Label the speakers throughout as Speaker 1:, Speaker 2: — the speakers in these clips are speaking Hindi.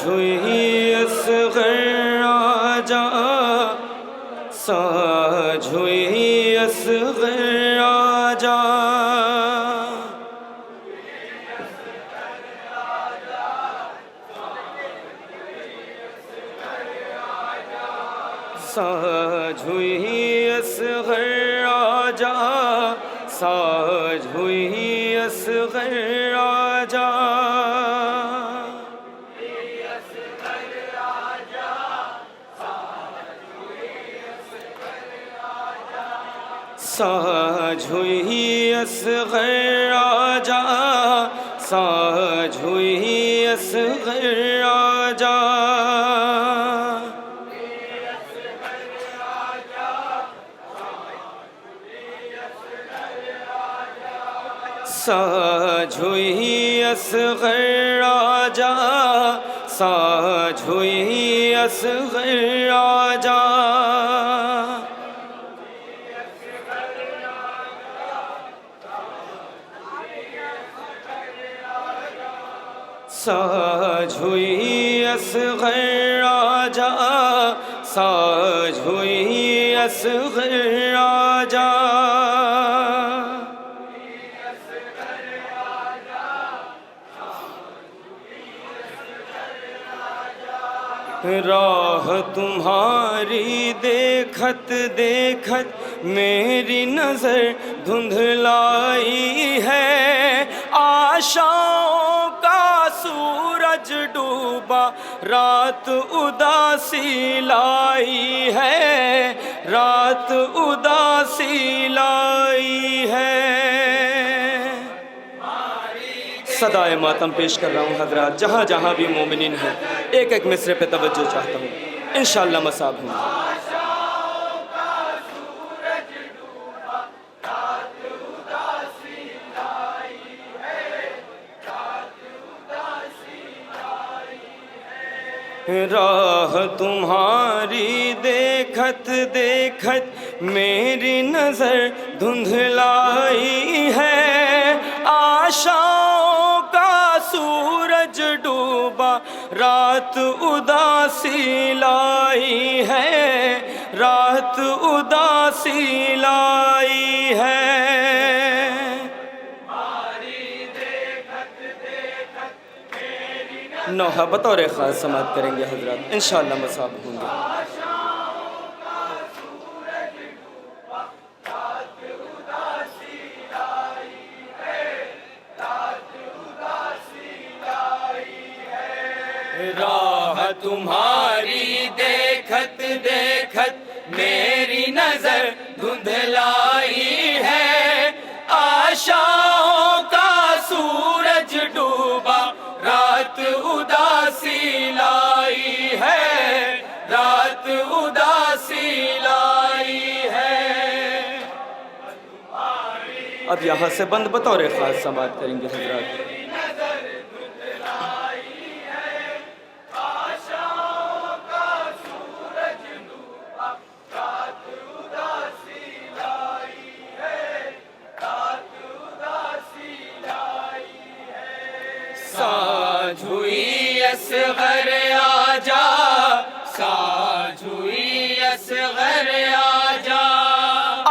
Speaker 1: हुई असग़र आजा, साझ हुई असग़र आजा। साझ हुई असग़र आजा, साझ हुई असग़र आजा। साझ हुई असग़र आजा, साझ हुई असग़र आजा। साझ हुई असग़र आजा, साझ हुई असग़र आजा। साझ हुई असग़र आजा, साझ हुई असग़र आजा। राह तुम्हारी देखत देखत मेरी नज़र धुंधलाई है। आशाओं का सूरज डूबा रात उदासी लाई है, रात उदासी लाई है। सदाए मातम पेश कर रहा हूँ हज़रात, जहाँ जहाँ भी मोमिनीन हैं, एक एक मिसरे पे तवज्जो चाहता हूँ, इंशाअल्लाह मसाब होंगे। राह तुम्हारी देखत देखत मेरी नज़र धुंधलाई है। आशाओं का सूरज डूबा रात उदासी लाई है, रात उदासी लाई है। नौहा बतौर ख़ास समात करेंगे हज़रात, इंशाअल्लाह मसाब होंगे। राह तुम्हारी देखत देखत मेरी नज़र धुंधलाई है। आशाओं का सूरज डूबा रात उदासी लाई है, रात उदासी लाई है। अब यहाँ से बंद बतौर ख़ास समात करेंगे हज़रात। साझ हुई असग़र आजा, साझ हुई असग़र आजा।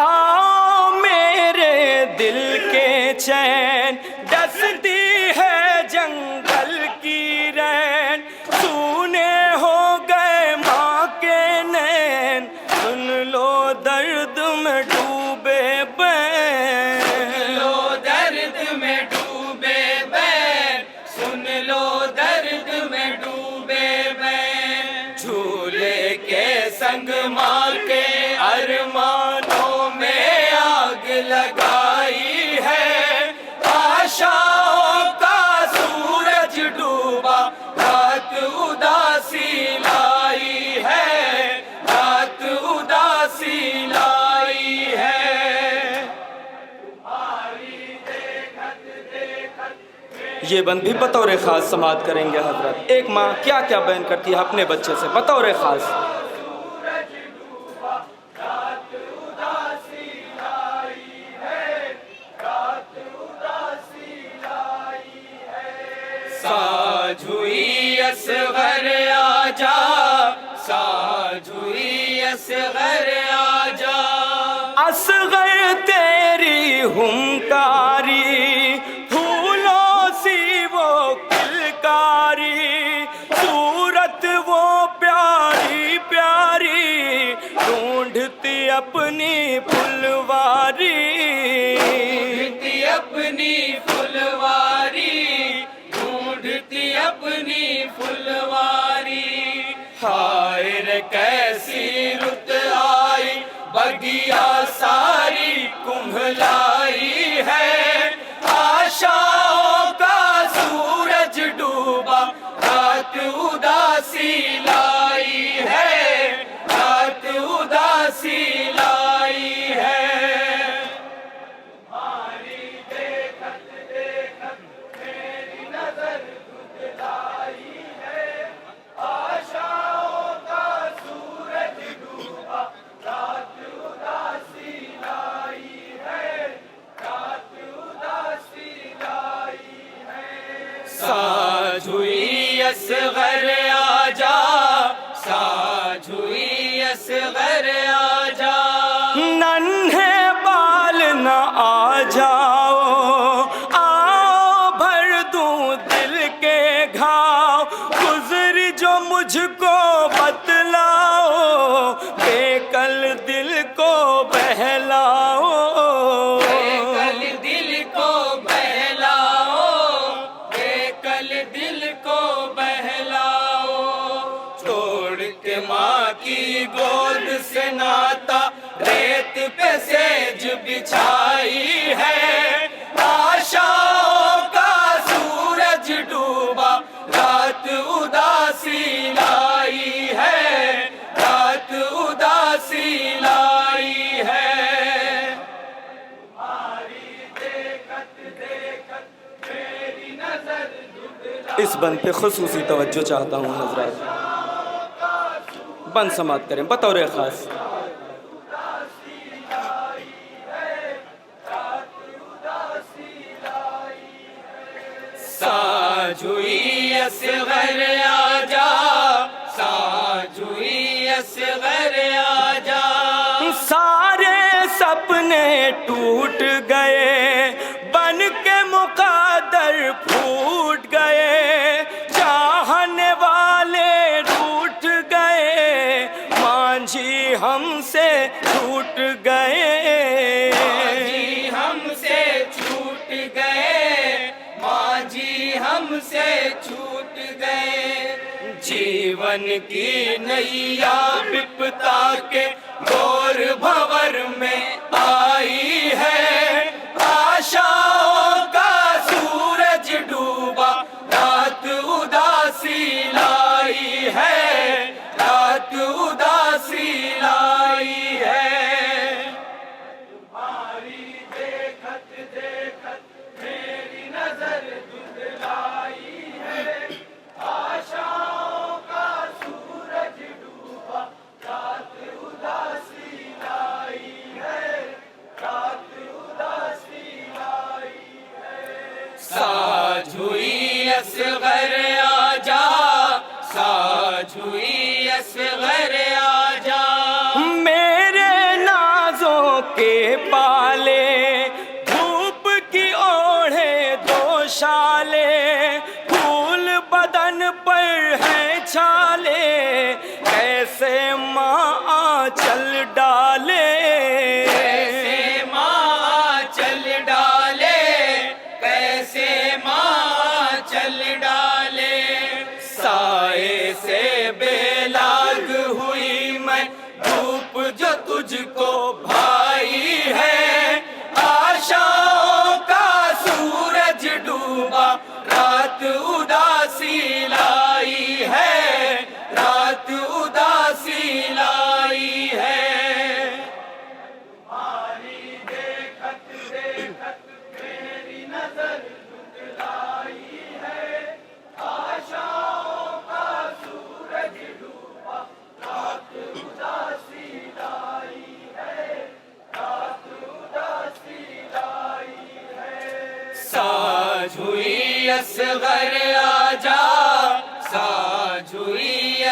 Speaker 1: आओ मेरे दिल के चैन, डसती है जंगल की रैन। सूने हो गए माँ के नैन, सुन लो दर्द में डूबे बैन। सुन लो दर्द में डूबे बैन, सुन लो दर्द में डूबे बैन। झूले के संग माँ के अरमानों में आग लगाई है। आशाओं का सूरज डूबा रात उदासी लाई है, रात उदासी लाई है। ये बंद भी बतौर ख़ास समात करेंगे हज़रत। एक माँ क्या क्या बयान करती है अपने बच्चे से बतौर ख़ास। साझ साझ हुई असगर आजा, साझ हुई असगर आजा। असगर तेरी हुंकारी, फूलों सी वो किलकारी, सूरत वो प्यारी प्यारी, ढूंढती अपनी फुलवारी, ढूंढती अपनी फुलवारी, ढूंढती अपनी फुलवारी। हाय रे कैसी रुत आई, बगिया सारी कुम्हलाई है, आशाओं का सूरज डूबा, रात उदासी लाई है, रात उदासी लाई है। तुम्हारी देखत देखत मेरी नजर दुधलाई है, आशाओं का सूरज डूबा, रात उदासी लाई है, रात उदासी लाई है। साझ हुई असगर आजा, साझ हुई असगर आजा। नन्हे बाल न आ जाओ, आओ भर दूं दिल के घाव, गुजर जो मुझको बतलाओ, बेकल दिल को बहलाओ, बेकल दिल को बहलाओ, बेकल दिल को बहलाओ। छोड़ के माँ की गोद से नाता, रेत पे सेज बिछाई है, आशाओं का सूरज डूबा, रात उदासी लाई है, रात उदासी लाई है। तुम्हारी देखत देखत मेरी नजर, इस बंद पे खुसूसी तवज्जो चाहता हूँ हजरात, बंद समाप्त करें बतौर खास। साझ हुई असगर आजा, साझ हुई असगर आजा। सारे सपने टूट गए, बन के मुक़द्दर फूट गए, चाहने वाले रूठ गए, मांझी हमसे छूट गए, मांझी हमसे छूट गए, मांझी हमसे छूट गए। जीवन की नैया विपता के घोर भंवर में आई है, आशाओं का सूरज डूबा, रात उदासी लाई है, रात उदासी लाई है। तुम्हारी देखत देखत मेरी नजर दुधलाई है, आशाओं का सूरज डूबा, रात उदासी लाई है, रात उदासी लाई है। साझ हुई असगर आजा, साझ हुई असगर आजा। मेरे नाजों के पाले, धूप की ओढ़े दो शाले, फूल बदन पर है छाले, कैसे माँ आंचल डाले, कैसे माँ आंचल डाले, कैसे माँ आंचल डाले। साए से बेलाग हुई मैं, धूप जो तुझको भाई है, आशाओं का सूरज डूबा, रात उदासी लाई है, रात उदासी लाई है। तुम्हारी देखत देखत मेरी नजर दुधलाई है, आशाओं का सूरज डूबा, रात उदासी लाई है, रात उदासी लाई है। साझ हुई असगर आजा,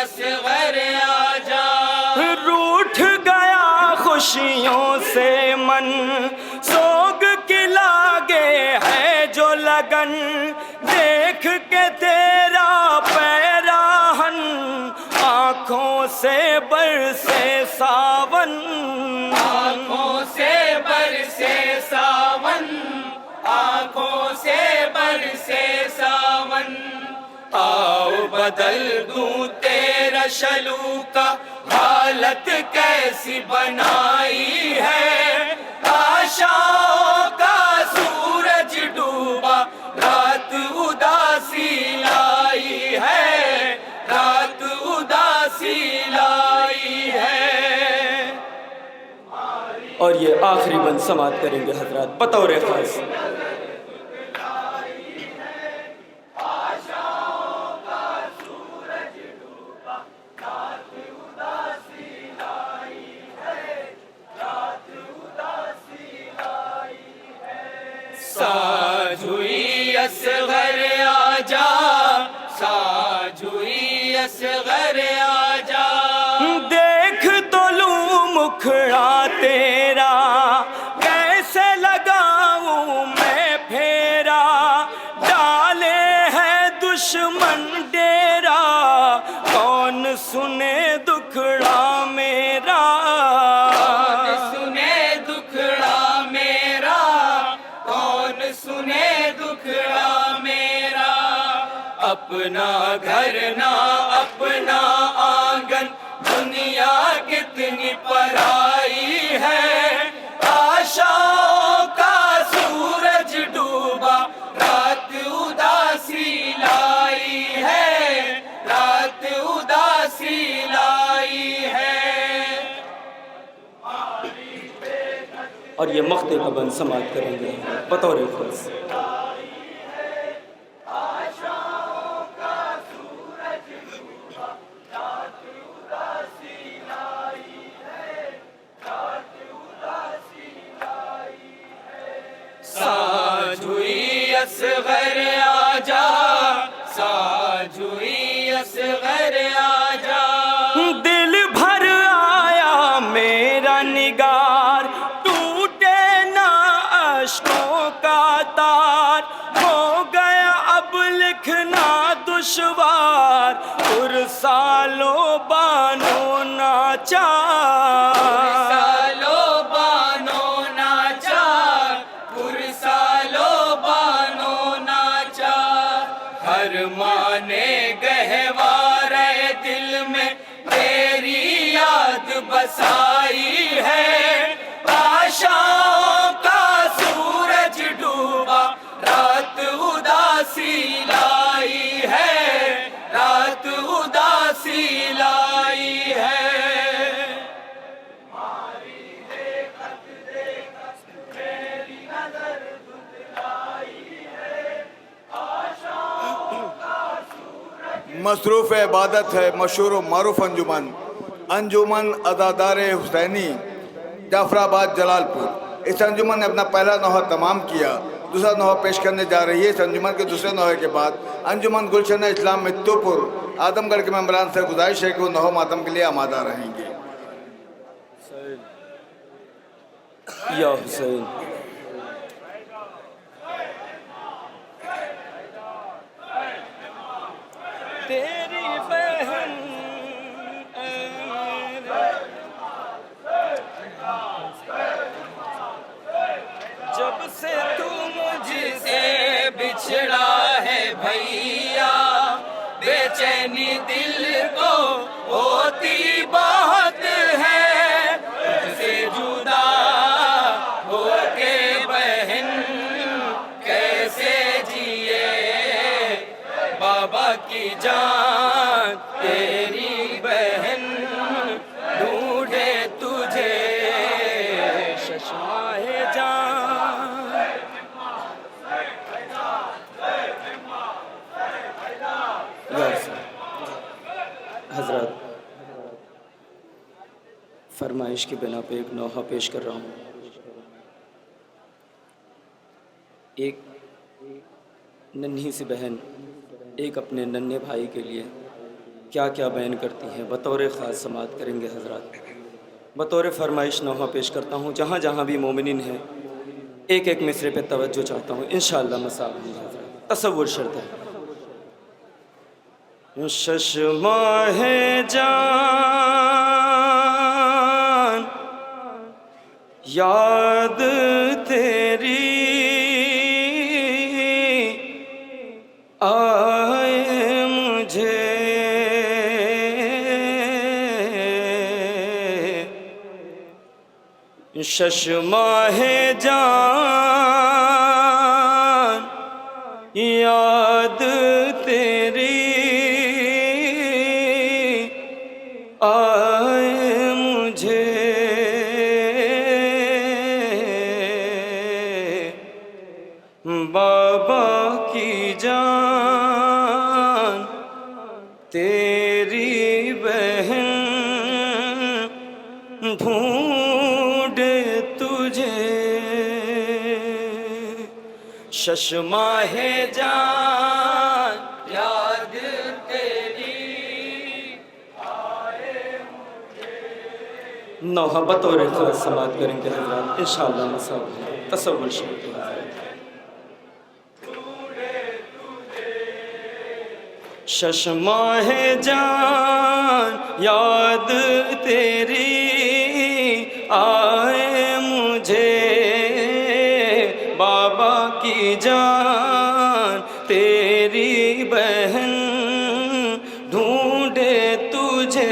Speaker 2: असगर आजा।
Speaker 1: रूठ गया खुशियों से मन, सोग की लागे है जो लगन, देख के तेरा पैराहन, आँखों से बरसे सावन,
Speaker 2: आँखों से बरसे सावन, आँखों से बरसे सावन। आओ बदल दूं तेरा शलूका, हालत कैसी बनाई है। आशाओं का सूरज डूबा, रात उदासी लाई है, रात उदासी लाई है।
Speaker 1: और ये आखिरी बंद समाप्त करेंगे हजरात बतौर खास।
Speaker 2: साज हुई असगर आजा, साज हुई असगर आजा।
Speaker 1: देख तो लूं मुखड़ा तेरा, कैसे लगाऊं मैं फेरा, डाले है दुश्मन डेरा, कौन सुने दुखड़ा मेरा,
Speaker 2: कौन सुने दुखड़ा मेरा, कौन सुने दुखड़ा मेरा। अपना घर ना अपना आंगन, दुनिया कितनी पराई है। आशाओं का सूरज डूबा, रात उदासी लाई है, रात उदासी लाई है।
Speaker 1: और ये मख्ते का बंद समाप्त करेंगे बतौर खास।
Speaker 2: साज हुई असगर आजा, साज हुई असगर आजा।
Speaker 1: दिल भर आया मेरा निगार, टूटे ना अश्कों का तार, हो गया अब लिखना दुश्वार, पुरसालो बानो नाचार,
Speaker 2: पुरसालो बानो नाचार, पुरसालो बानो नाचार। हर माने गहवारे दिल में तेरी याद बसाई है। आशाओं का सूरज डूबा, रात उदासी लाई है, रात उदासी लाई है।
Speaker 3: मसरूफ़ इबादत है मशहूर मारूफ अंजुमन, अंजुमन अदादार हुसैनी जाफराबाद जलालपुर। इस अंजुमन ने अपना पहला नोहा तमाम किया, दूसरा नोहा पेश करने जा रही है। इस अंजुमन के दूसरे नोहे के बाद अंजुमन गुलशन इस्लाम मित्तुपुर आदमगढ़ के मेम्बरान से गुजारिश है कि वो नोहा मातम के लिए आमादा रहेंगे।
Speaker 1: या हुसैन। तेरी बहन जब से तू
Speaker 2: मुझसे बिछड़ा है भैया, बेचैनी दिल को होती बहुत है। तुझसे जुदा होके बहन कैसे जिए, बाबा की जान तेरी बहन ढूंढे तुझे
Speaker 1: शशाए जान। हजरत फरमाइश की बिना पे एक नोहा पेश कर रहा हूँ। एक नन्ही सी बहन एक अपने नन्हे भाई के लिए क्या क्या बयान करती हैं, बतौर ख़ास समाअत करेंगे हज़रात। बतौर फरमाइश नौहा पेश करता हूँ। जहाँ जहाँ भी मोमिनीन हैं एक एक मिसरे पे तवज्जो चाहता हूँ, इंशाअल्लाह मसाब होंगे हज़रात। तसव्वुर शर्त है। शशमाहे जान याद तेरी आए मुझे, शशमाहे जान याद तेरी आए मुझे, बाबा की जान तेरी बहन ढूंढे तुझे,
Speaker 2: शशमाहे जान याद तेरी
Speaker 1: नौहा बतौर ख़ास समाअत करेंगे हज़रात, इंशाअल्लाह मसाब होंगे। तसव्वुर शर्त है हज़रात। शशमाहे जान याद तेरी आए मुझे, बाबा की जान तेरी बहन ढूंढे तुझे,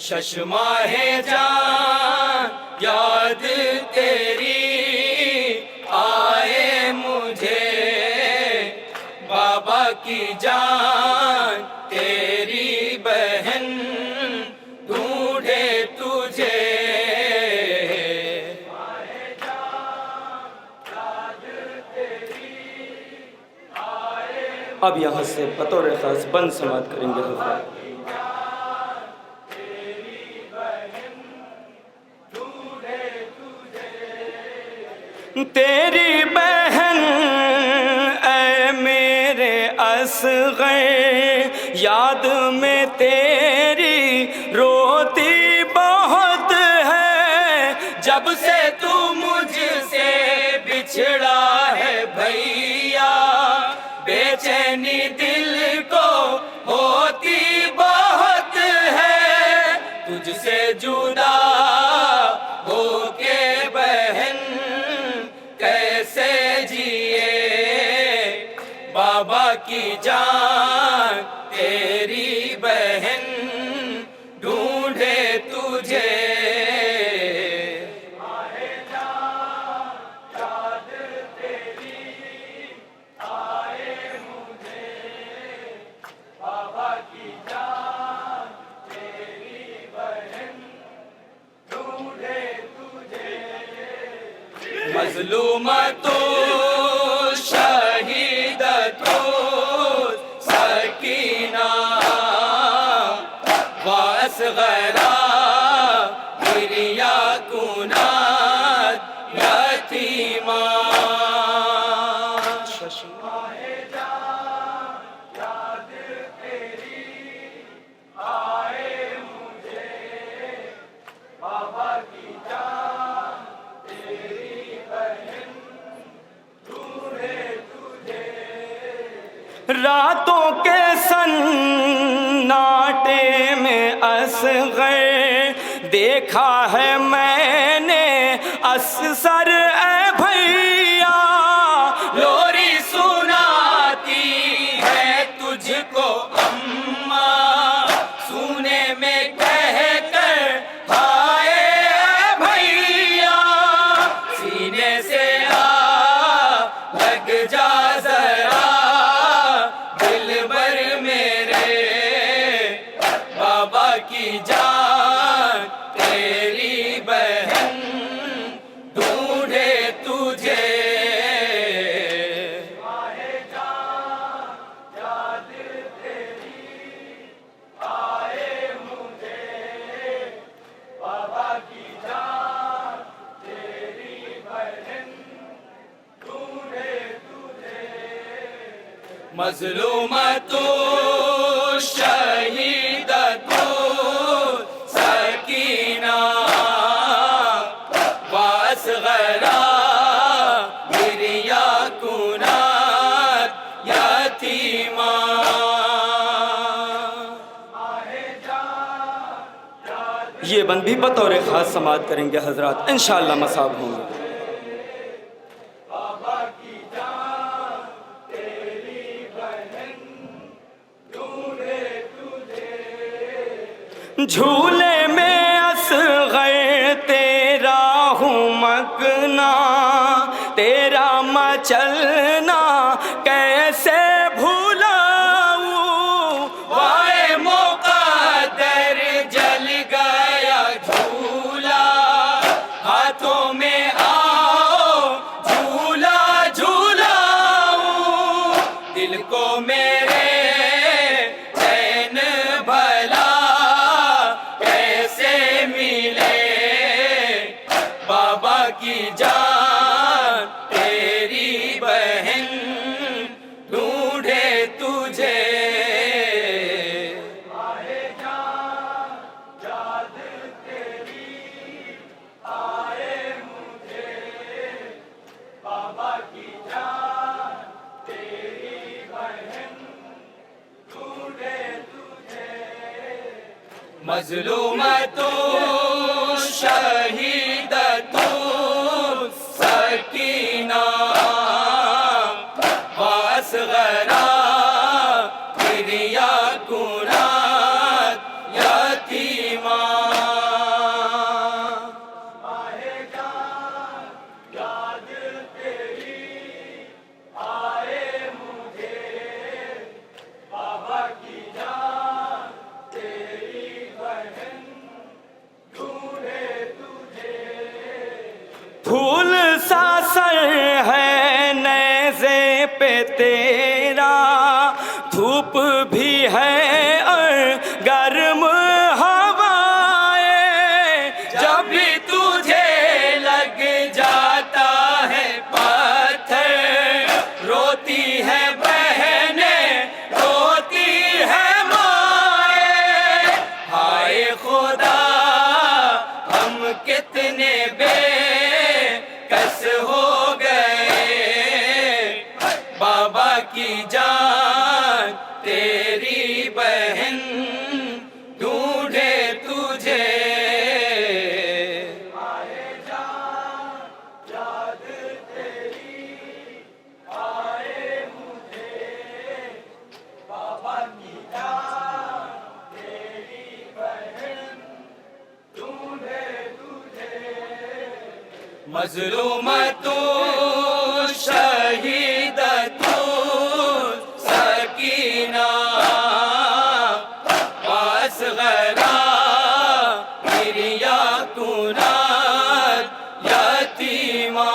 Speaker 2: शशमाहे जान याद तेरी आए मुझे, बाबा की जान तेरी बहन ढूंढे तुझे,
Speaker 1: अब यहाँ से बतौर ख़ास बंद समाअत करेंगे हज़रात। तेरी बहन ऐ मेरे असग़र याद में तेरी रोती बहुत है,
Speaker 2: जब से तू मुझसे बिछड़ा है भैया, बेचैनी दिल को होती बहुत है, तुझसे जुदा होके बहन कैसे जिए, बाबा की जान तेरी बहन ढूंढे तुझे, मज़लूमतो शहीदतो सकीना वासग़रा गिरिया कुनात यतीमा, शशमाहे जान याद तेरी आए मुझे, बाबा की जान तेरी बहन ढूंढे तुझे,
Speaker 1: रातों के सन्नाटे में असग़र देखा है मैंने अससर ए भैया,
Speaker 2: लोरी सुनाती है तुझको अम्मा, सुने में कह कर हाय भैया, सीने से आ लग जा जरा दिल भर मेरे, बाबा की जान तेरी बहन ढूंढे तुझे, मजलूमतो शहीदतो सकीना वासगरा गिरिया कुनात यतीमा।
Speaker 1: ये बंद भी बतौर ख़ास समाअत करेंगे हजरात, इंशाअल्लाह मसाब होंगे। झूले में असग़र तेरा हूँ मगना, तेरा मचलना कैसे भूलाऊं।
Speaker 2: वाए मुक़द्दर जल गया झूला, हाथों में आओ झूला झूलाऊं। दिल को मेरे चैन भला कैसे मिले, बाबा की जान तेरी बहन ढूंढे तुझे। मजलूमतो शहीदतो सकीना वासगरा गिरिया कुनात यतीमा।
Speaker 1: फूल सा सर है नेज़े पे तेरा, धूप भी है और गर्म हवाएं।
Speaker 2: जब भी तुझे लग जाता है पत्थर, रोती है बहने रोती है माए। हाय खुदा हम कितने बेकस हो गए, बाबा की जान तेरी बहन ढूंढे तुझे। मजलूमतो शहीदतो सकीना वासगरा गिरिया कुनात यतीमा।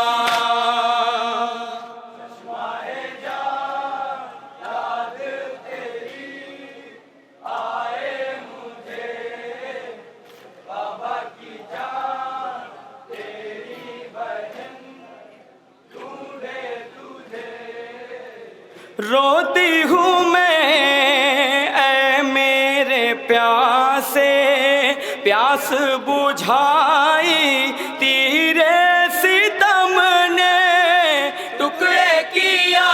Speaker 1: रोती हूँ मैं ऐ मेरे प्यासे, प्यास बुझाई तेरे सितम ने।
Speaker 2: टुकड़े किया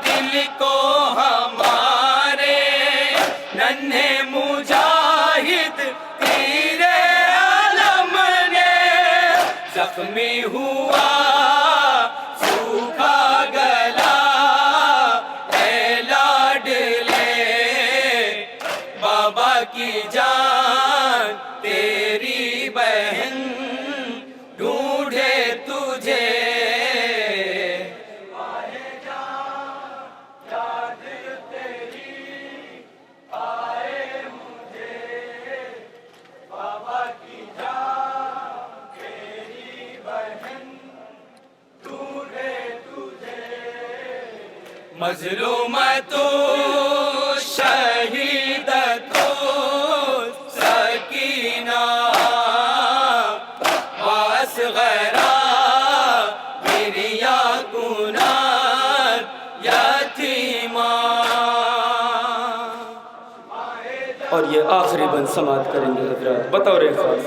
Speaker 2: दिल को हमारे, नन्हे मुजाहिद तेरे आलम ने। जख्मी हुआ सूखा गला ऐ लाडले, बाबा की जान तेरी बहन ढूंढे तुझे। मजलूमतो शहीदतो सकीना वासगरा गिरिया कुनात यतीमा।
Speaker 1: और ये आखिरी बंद समात करेंगे हजरात बतौर ख़ास।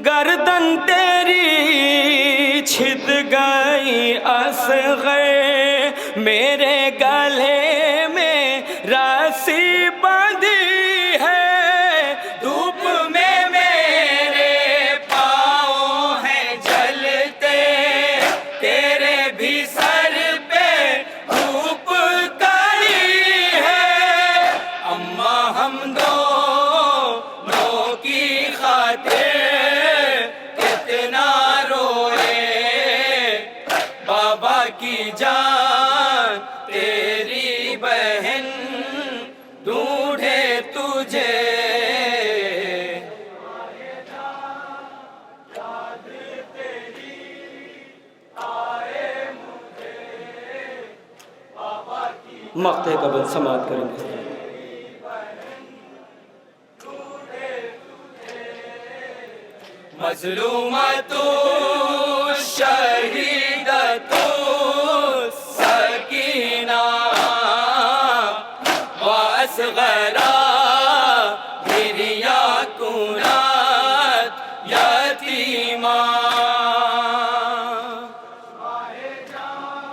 Speaker 1: गर्दन तेरी छिद गई असग़र, मेरे गले में रस्सी बंधी है,
Speaker 2: धूप में मेरे पाँव हैं जलते, तेरे भी सर पे धूप कड़ी है। अम्मा हम दोनों की खातिर कितना रोए, बाबा की जान तेरी बहन ढूंढे तुझे।
Speaker 1: मक़ते का बंद समात करेंगे।
Speaker 2: मज़लूमा तू शहीद तू सकीना वासग़रा गिरिया कुनात यतीमा।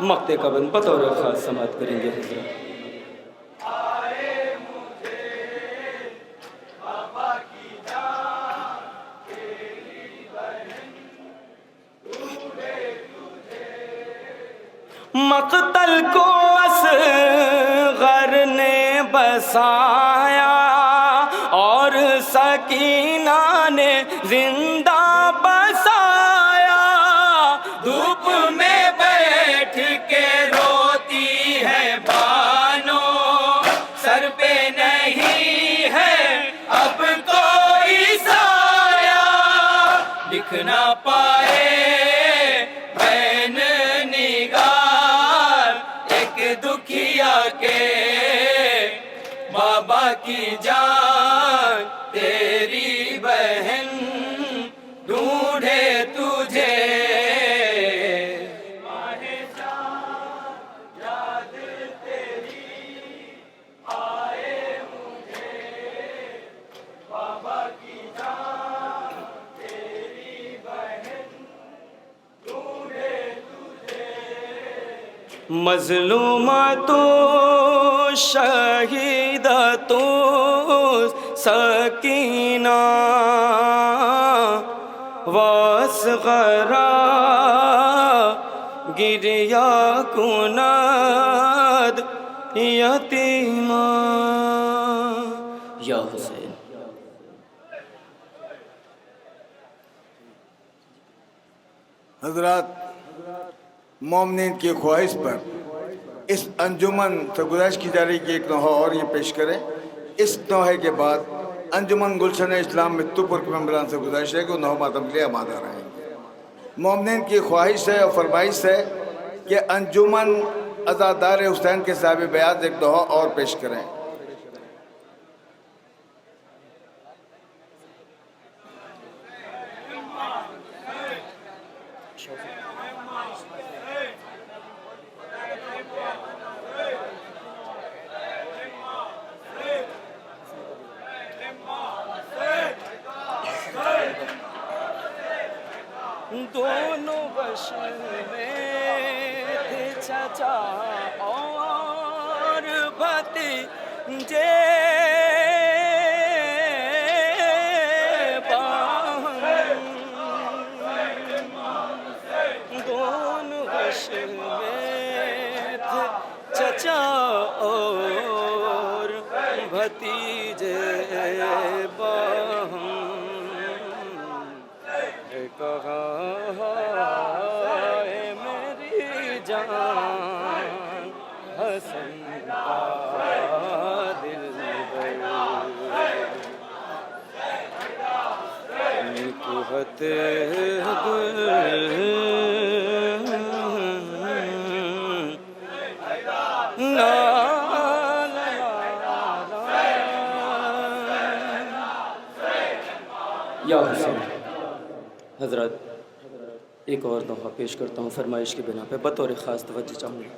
Speaker 1: मक़ते का बंद बतौर ख़ास समात करेंगे हजरात। मक़तल को असग़र ने बसाया और सकीना ने जिंदा बसाया।
Speaker 2: धूप में बैठ के रोती है बानो, सर पे नहीं है अब कोई साया। लिख ना पाए बैन निगार एक दुखिया के, बाबा की जान तेरी बहन ढूंढे तुझे।
Speaker 1: मज़लूमा तो शहीद तो सकीना वासग़रा गिरिया कुनाद यतीमा। या हुसैन।
Speaker 3: हजरात, मोमिनीन की ख्वाहिश पर इस अंजुमन से गुजारिश की जा रही कि एक नोहा और ये पेश करें। इस नोहे के बाद अंजुमन गुलशन इस्लाम मित्तुपुर के मेम्बरान से गुजारिश है कि वो नोहा मातम के लिए आमादा रहेंगे। मोमिनीन की ख्वाहिश है और फरमाइश है कि अंजुमन अज़ादार हुसैन के साहिब बयात एक नोहा और पेश करें।
Speaker 1: दोनों बश में थे चाचा और भतीजे, दोनों बश में थे चाचा और भतीजे बाहम। कहा है मेरी जान हसन का दिलबर, कुहते या हुसैन। हजरत एक और दोहा पेश करता हूँ फरमाइश की बिना पे, बतौर ख़ास तवज्जो चाहूँगा।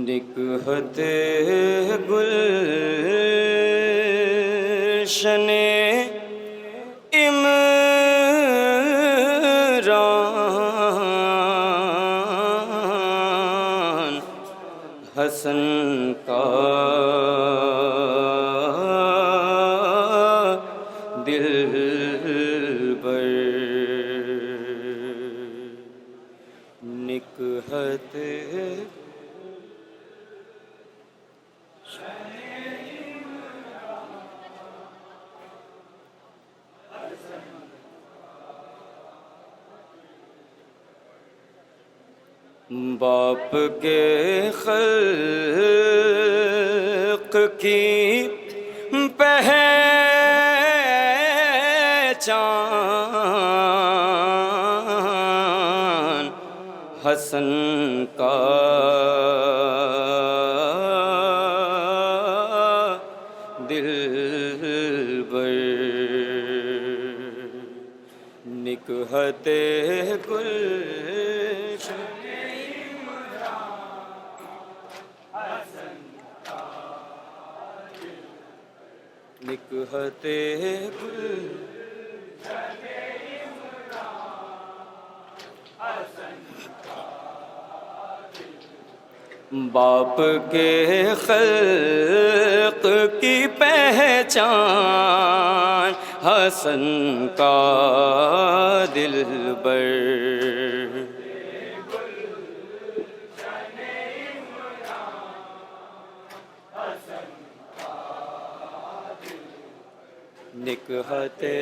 Speaker 1: निकहते गुलशने इमरान हसन का दिलबर, निकहते बाप के खल्क की पहचान हसन का दिलबर, निकहते गुलशन निकहते गुल बाप के खल्क की पहचान हसन का दिलबर, निकहते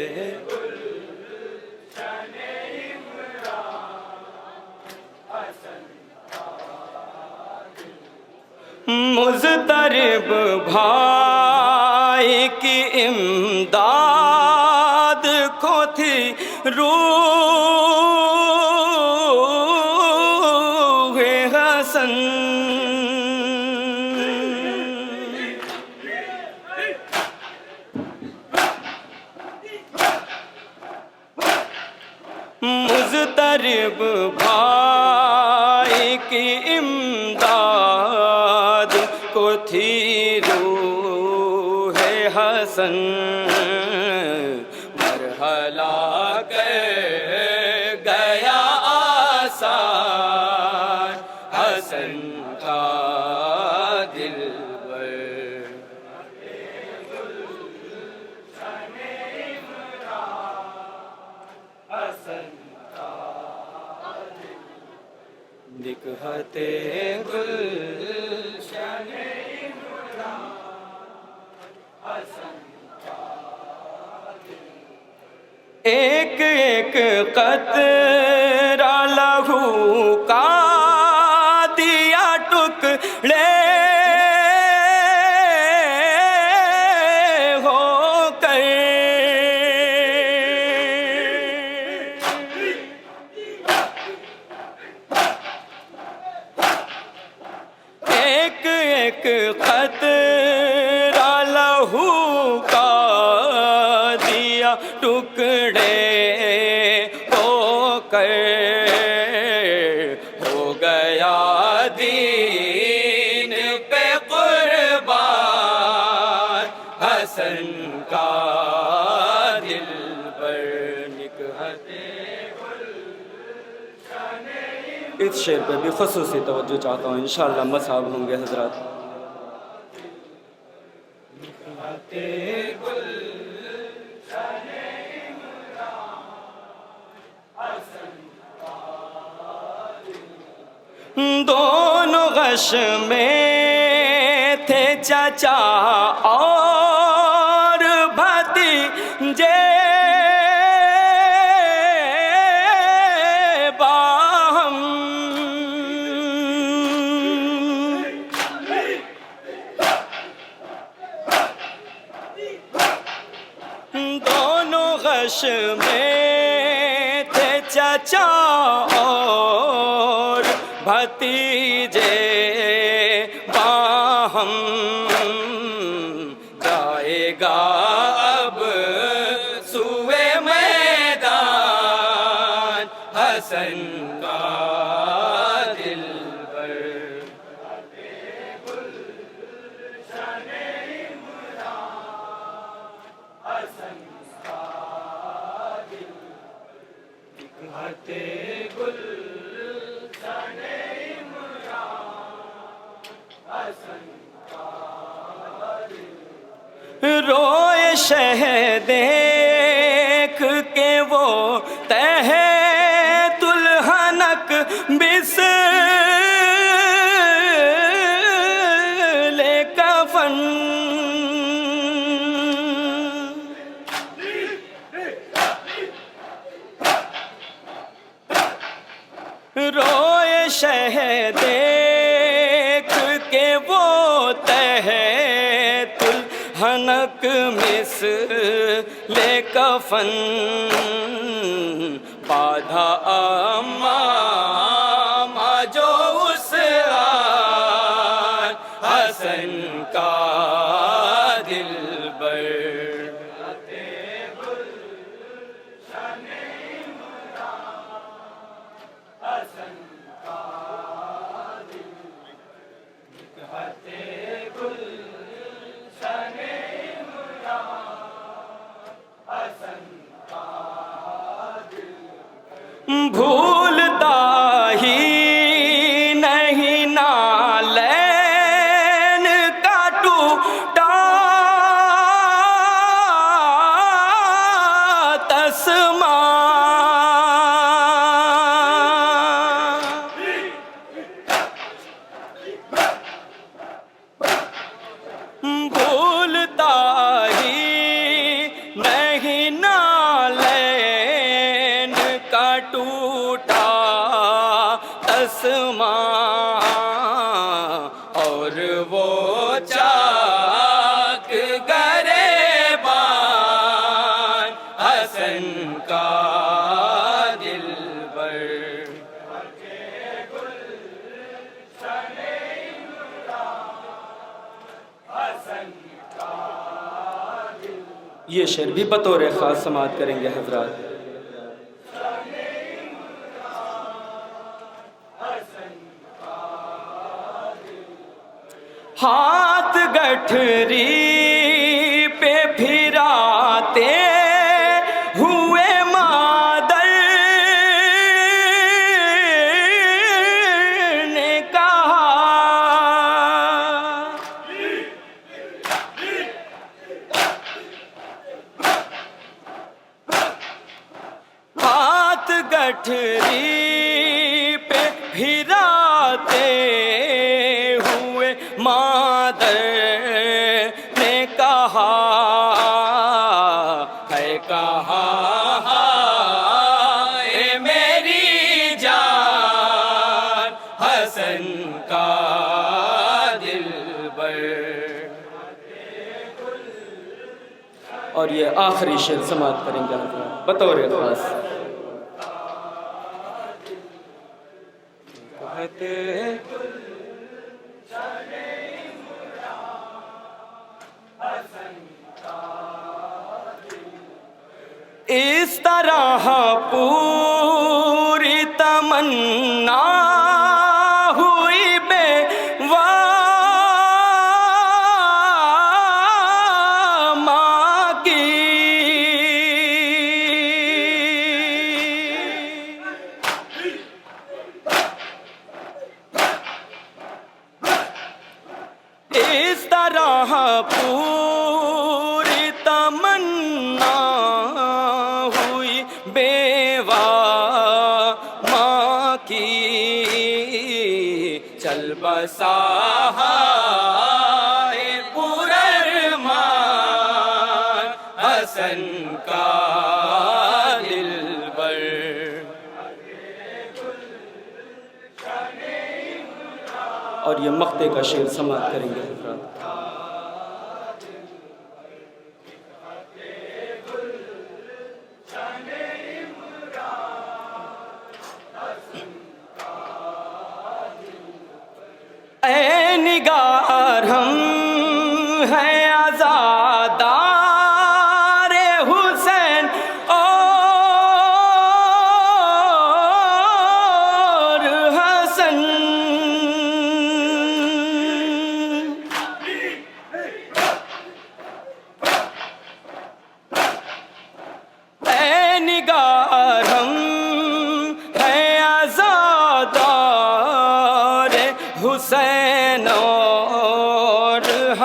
Speaker 1: मुज़तरिब भाई की इमदाद को थी रूह हसन, मुज़तरिब भाई की इमदाद को थी रूह हसन, मरहला कर गया आसान हसन का दिलबर, निकहते गुलशन एक एक कतरा लहू का दिया टुकड़े होकर, एक एक कतरा लहू का दिया टुकड़े होकर, हो गया दीन पे कुर्बान हसन का दिलबर, निकहते इस शेर पे भी ख़ुसूसी तवज्जो चाहता हूँ, इंशाअल्लाह मसाब होंगे हजरात। दोनों गश में थे चाचा और भतीजे बाहम, दोनों गश में थे चाचा और भतीजे बाहम, जाएगा अब
Speaker 2: हसन का दिल पर।
Speaker 1: रोए शह देख के वो तह दुल्हनक बिसले कफन। रोए शह देख के वो तह दुल्हनक मिसले कफन। बाधा अम्मा जो उस आन हसन का दिल बर। भूलता ही नहीं नालैन का टूटा तस्मा। भूलता ही नहीं नालैन का टूटा तस्मा। और वो चाक गरेबान हसन का दिल बर। ये शेर भी बतौर ख़ास समाअत करेंगे हजरात। हाथ गठरी पे फिराते हुए मादर ने कहा। हाथ गठरी पे फिराते हुए मादर ने कहा है कहा ए मेरी जान हसन का दिल बर। और ये आखिरी शेर समाअत करेंगे बतौर खास। इस तरह पूरी तमन्ना हुई बेवामा की। इस तरह पूरी तमन्ना हुई बेवा माँ की। चल बसा पुरमान हसन का दिल बर। और ये मक्ते का शेर समाअत करेंगे हज़रात। ऐ निगार हम हैं आज़ादार हुसैन ओ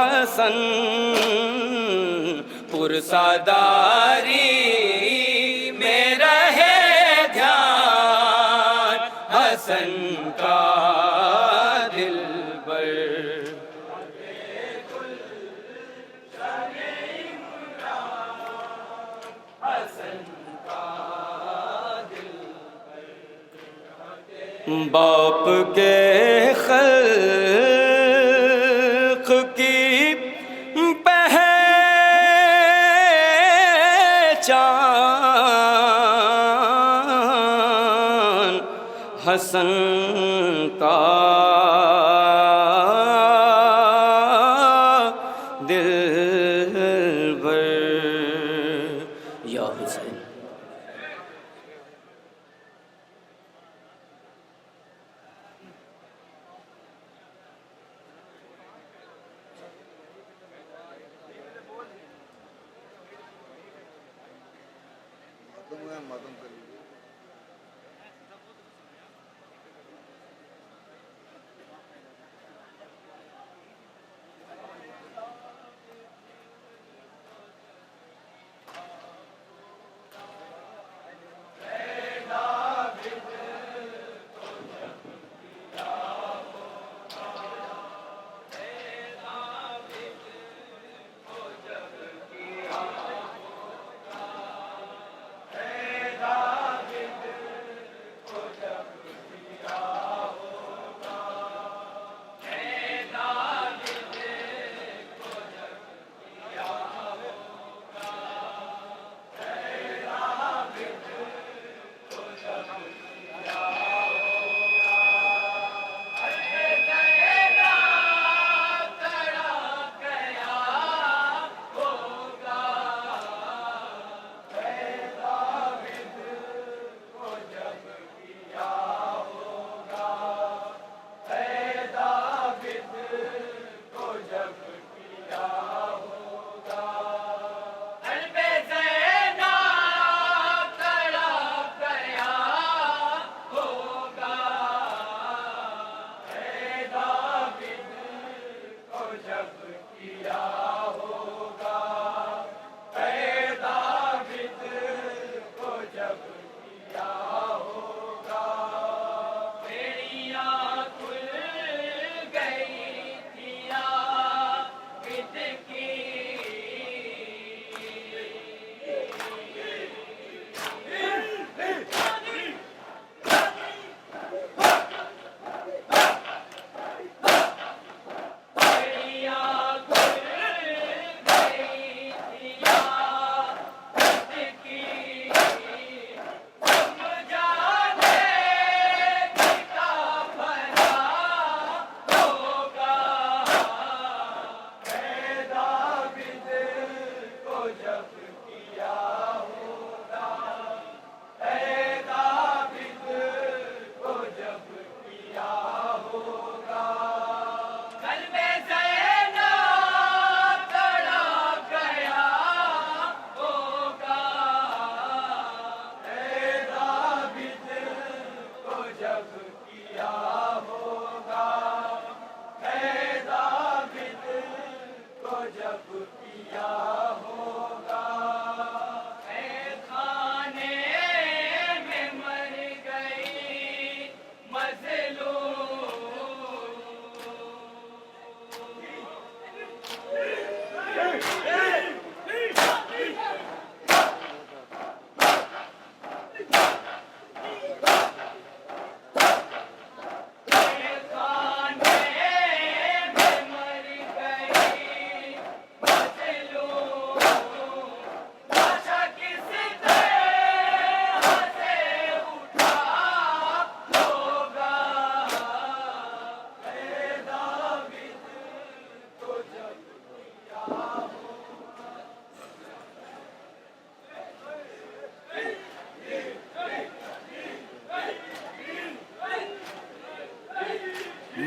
Speaker 1: हसन पुरसादारी में रहे ध्यान हसन का दिलबर। बाप के खल्क की पहचान हसन का दिलबर। या हुसैन।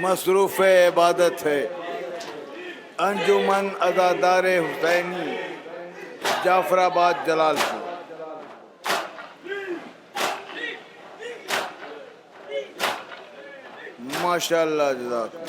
Speaker 3: मसरूफ़ इबादत है अंजुमन अज़ादार हुसैनी जाफराबाद जलालपुर। माशाअल्लाह जज़ाक।